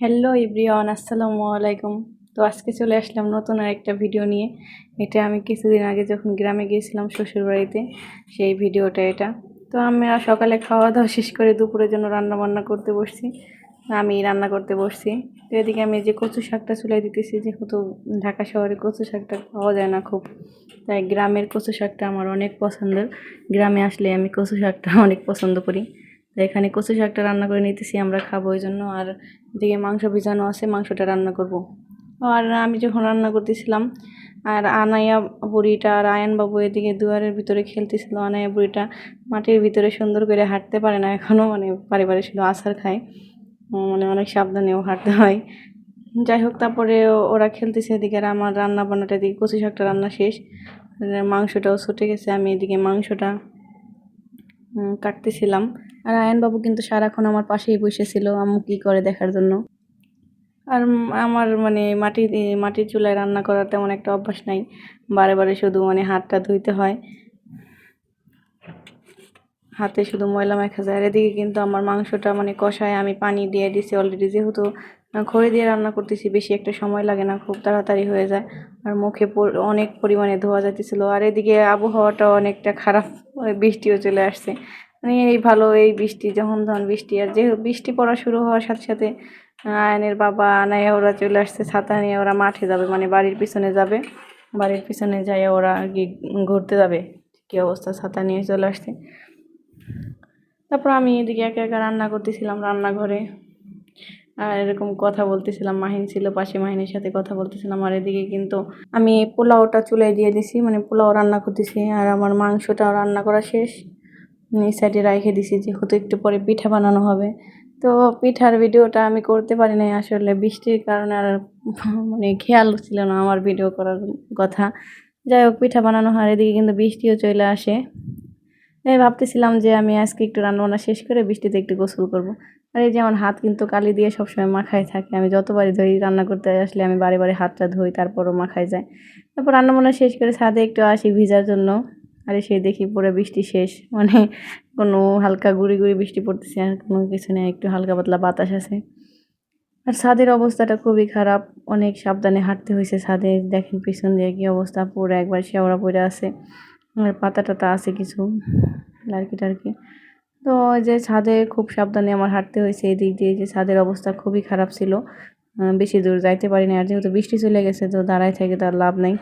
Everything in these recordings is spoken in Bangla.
হ্যালো এভরিওয়ান, আসসালামু আলাইকুম। তো আজকে চলে আসলাম নতুন আরেকটা ভিডিও নিয়ে। এটা আমি কিছুদিন আগে যখন গ্রামে গিয়েছিলাম শ্বশুরবাড়িতে, সেই ভিডিওটা এটা। তো আমি সকালে খাওয়া দাওয়া শেষ করে দুপুরের জন্য রান্না বান্না করতে বসছি। আমি রান্না করতে বসছি। তো এদিকে আমি যে কচু শাকটা চুলাই দিতেছি, যেহেতু ঢাকা শহরে কচু শাকটা পাওয়া যায় না খুব, তাই গ্রামের কচু শাকটা আমার অনেক পছন্দের। গ্রামে আসলে আমি কচু শাকটা অনেক পছন্দ করি। তো এখানে কচু শাকটা রান্না করে নিতেছি, আমরা খাবো ওই জন্য। আর এদিকে মাংস ভিজানো আছে, মাংসটা রান্না করব। আর আমি যখন রান্না করতেছিলাম, আর আনাইয়া বুড়িটা আর আয়ান বাবু এদিকে দুয়ারের ভিতরে খেলতেছিল। আনাইয়া বুড়িটা মাটির ভিতরে সুন্দর করে হাঁটতে পারে না এখনও, মানে বারে বারে শুধু আছাড় খায়, মানে অনেক সাবধানেও হাঁটতে হয়। যাই হোক, তারপরে ওরা খেলতেছে এদিকে, আর আমার রান্না বান্নাটা এদিকে কচু শাকটা রান্না শেষ, মাংসটাও ছুটে গেছে। আমি এদিকে মাংসটা কাটতেছিলাম। আর আয়ান বাবু কিন্তু সারাক্ষণ আমার পাশেই বসেছিল আম্মু কী করে দেখার জন্য। আর আমার মানে মাটির চুলায় রান্না করার তেমন একটা অভ্যাস নাই, বারে বারে শুধু মানে হাতটা ধুইতে হয়, হাতে শুধু ময়লা মাখা যায়। আর এদিকে কিন্তু আমার মাংসটা মানে কষায় আমি পানি দিয়ে দিছি অলরেডি, যেহেতু খড়ি দিয়ে রান্না করতেছি, বেশি একটা সময় লাগে না, খুব তাড়াতাড়ি হয়ে যায়। আর মুখে অনেক পরিমাণে ধোয়া যাইতেছিল। আর এদিকে আবহাওয়াটা অনেকটা খারাপ, বৃষ্টিও চলে আসছে। মানে এই ভালো, এই বৃষ্টি যখন তখন বৃষ্টি। আর যে বৃষ্টি পড়া শুরু হওয়ার সাথে সাথে আয়নের বাবা আনায়া ওরা চলে আসছে ছাতা নিয়ে। ওরা মাঠে যাবে, মানে বাড়ির পিছনে যাবে, বাড়ির পিছনে যাই ওরা আর কি ঘুরতে যাবে। কী অবস্থা, ছাতা নিয়ে চলে আসছে। তারপর আমি এদিকে একা একা রান্না করতেছিলাম রান্নাঘরে, আর এরকম কথা বলতেছিলাম। মাহিন ছিল পাশে, মাহিনের সাথে কথা বলতেছিলাম। আর এদিকে কিন্তু আমি পোলাওটা চুলায় দিয়ে দিছি, মানে পোলাও রান্না করতেছি। আর আমার মাংসটাও রান্না করা শেষ, এই সাইডে রেখে দিছি, যেহেতু একটু পরে পিঠা বানানো হবে। তো পিঠার ভিডিওটা আমি করতে পারি নাই আসলে, বৃষ্টির কারণে। আর মানে খেয়াল ছিল না আমার ভিডিও করার কথা। যাই হোক, পিঠা বানানো হয়। এদিকে কিন্তু বৃষ্টিও চলে আসে। তাই ভাবতেছিলাম যে আমি আজকে একটু রান্নাবান্না শেষ করে বৃষ্টিতে একটু গোসল করব। আর এই যে আমার হাত কিন্তু কালি দিয়ে সবসময় মাখায় থাকে, আমি যতবারই ধরি রান্না করতে আসলে আমি বারে বারে হাতটা ধুই, তারপরও মাখায় যায়। তারপর রান্নাবান্না শেষ করে ছাদে একটু আসি ভিজার জন্য। আরে সেই দেখি পুরো বৃষ্টি শেষ, মানে কোনো হালকা গুড়ি গুড়ি বৃষ্টি পড়তেছে, আর কোনো কিছু নেই, একটু হালকা পাতলা বাতাস আছে। আর ছাদের অবস্থাটা খুবই খারাপ, অনেক সাবধানে হাঁটতে হয়েছে ছাদে। দেখেন পিছন দিয়ে কী অবস্থা, পুরো একবার শেওড়া পড়ে আছে। আর পাতা টাতা আছে কিছু, লার্কি টার্কি। তো ওই যে ছাদে খুব সাবধানে আমার হাঁটতে হয়েছে এই দিক দিয়ে। যে ছাদের অবস্থা খুবই খারাপ ছিল, বেশি দূর যাইতে পারি না। আর যেহেতু বৃষ্টি চলে গেছে, তো দাঁড়ায় থেকে তার লাভ নেই।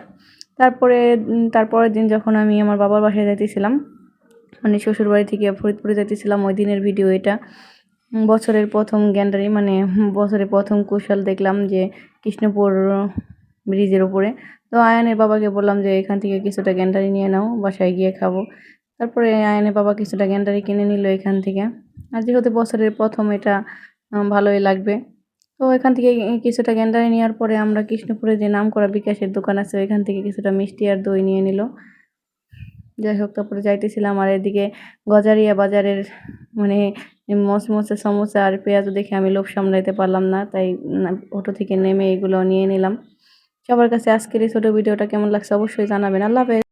তারপরের দিন যখন আমি আমার বাবার বাসায় যাইতেছিলাম, মানে শ্বশুরবাড়ি থেকে ফরিদপুরে যাইতেছিলাম, ওই দিনের ভিডিও এটা। বছরের প্রথম গ্যান্ডারি, মানে বছরের প্রথম কুশল দেখলাম যে কৃষ্ণপুর ব্রিজের উপরে। তো আয়ানের বাবাকে বললাম যে এখান থেকে কিছুটা গ্যান্ডারি নিয়ে নাও, বাসায় গিয়ে খাবো। তারপরে আয়ানের বাবা কিছুটা গ্যান্ডারি কিনে নিল এখান থেকে। আর যেহেতু বছরের প্রথম, এটা ভালোই লাগবে। তো এখান থেকে কিছুটা গ্যান্ডারি নেওয়ার পরে আমরা কৃষ্ণপুরে যে নামকরা বিকাশের দোকান আছে, ওইখান থেকে কিছুটা মিষ্টি আর দই নিয়ে নিল। যাই হোক, তারপরে যাইতেছিলাম। আর এদিকে গজারিয়া বাজারের মানে মচমচে সমোসা আর পেঁয়াজ দেখে আমি লোভ সামলাইতে পারলাম না, তাই অটো থেকে নেমে এগুলো নিয়ে নিলাম। সবার কাছে আজকের এই ছোটো ভিডিওটা কেমন লাগছে অবশ্যই জানাবেন। আল্লাহ হাফেজ।